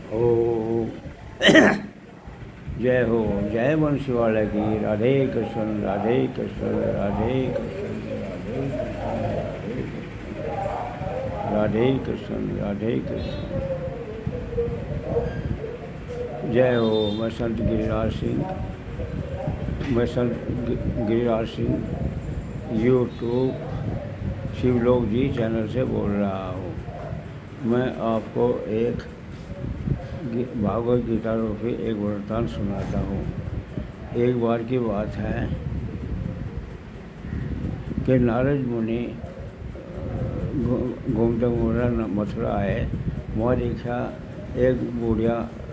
ओ जय हो, जय वंश वाले की। राधे कृष्ण, राधे कृष्ण, राधे कृष्ण, राधे कृष्ण, राधे कृष्ण, राधे कृष्ण। जय हो। मैं संत गिरिराज सिंह, मैं संत गिरिराज सिंह यूट्यूब शिवलोक जी चैनल से बोल रहा हूँ। मैं आपको एक भागवत गीता रूपी एक वृत्तांत सुनाता हूँ। एक बार की बात है कि नारद मुनि घूमते घूमते मथुरा आए। वहाँ देखा एक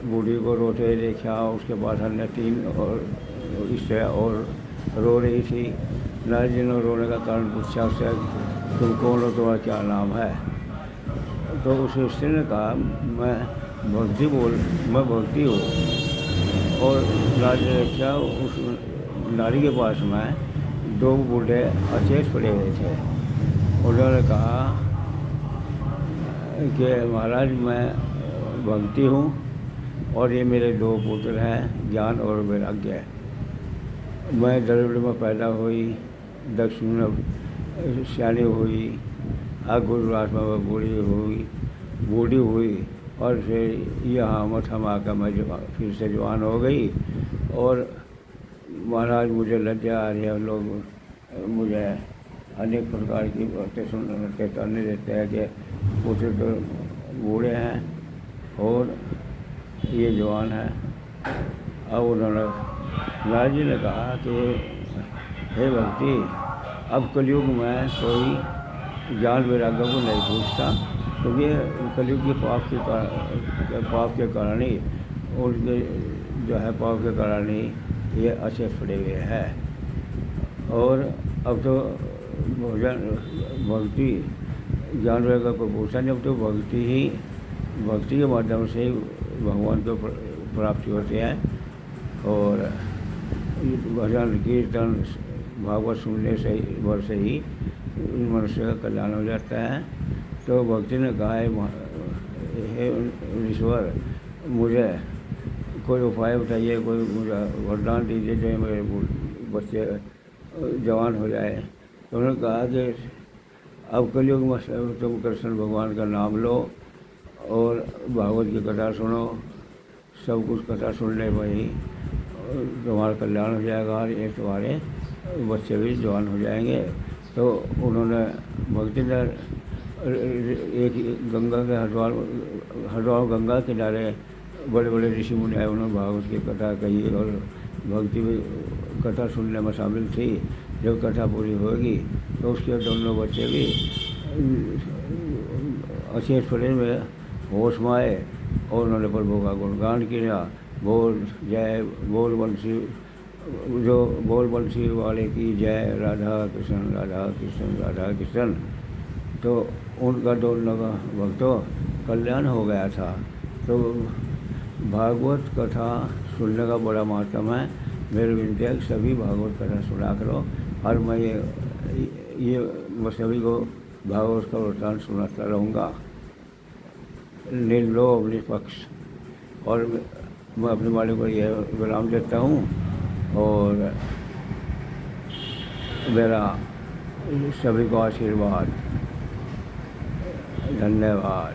बूढ़ी को रोते हुए देखा। उसके पास अन्य 3 और स्त्रियाँ और रो रही थी। नारद जी ने रोने का कारण पूछा उससे, तुम कौन हो, तुम्हारा क्या नाम है? तो उस स्त्री ने कहा, मैं भक्ति हूँ। और नारद जी ने देखा उस नारी के पास में 2 बूढ़े अचेत पड़े हुए थे। उन्होंने कहा कि महाराज, मैं भक्ति हूँ और ये मेरे 2 पुत्र हैं, ज्ञान और वैराग्य। मैं द्रविड़ में पैदा हुई, दक्षिण में सियानी हुई, गुजरात में बूढ़ी हुई और फिर यहाँ मथुरा आकर मैं फिर से जवान हो गई। और महाराज मुझे लज्जा आ रही है, लोग मुझे अनेक प्रकार की बातें चेतावनी देते हैं कि पुत्र तो बूढ़े हैं और ये जवान है। अब उन्होंने नारद जी ने कहा कि हे भक्ति, अब कलयुग में कोई ज्ञान वैराग्य को नहीं पूछता, क्योंकि कलयुग के पाप के कारण ही उनके जो है पाप के कारण ही ये अच्छे पड़े हुए हैं। और अब तो भक्ति ज्ञान वैराग्य को पूछा नहीं, अब तो भक्ति के माध्यम से ही भगवान को प्राप्ति होती है। और भजन कीर्तन भागवत सुनने से से ही मनुष्य का कल्याण हो जाता है। तो भक्ति ने कहा, हे ईश्वर, मुझे कोई उपाय बताइए, कोई मुझे वरदान दीजिए जो मेरे बच्चे जवान हो जाए। तो उन्होंने कहा कि अब कलयुग में तुम कृष्ण भगवान का नाम लो और भागवत की कथा सुनो। सब कुछ कथा सुनने पर ही तुम्हारा कल्याण हो जाएगा और ये तुम्हारे बच्चे भी जवान हो जाएंगे। तो उन्होंने भक्ति ने एक गंगा के हरिद्वार गंगा किनारे बड़े बड़े ऋषि मुनि आए, उन्होंने भागवत की कथा कही और भक्ति भी कथा सुनने में शामिल थी। जब कथा पूरी होगी तो उसके दोनों बच्चे भी अच्छे फले में होश में आए और उन्होंने प्रभु का गुणगान किया। बोल बंसी वाले की जय, राधा कृष्ण राधा कृष्ण राधा कृष्ण। तो उनका दोनों का भक्तों कल्याण हो गया था। तो भागवत कथा सुनने का बड़ा महत्व है। मेरी विनती है कि सभी भागवत कथा सुना करो। और मैं ये सभी को भागवत का वृत्तांत सुनाता रहूँगा, निर्लोभ निष्पक्ष। और मैं अपने वाले को यह विराम देता हूँ और मेरा सभी को आशीर्वाद। धन्यवाद।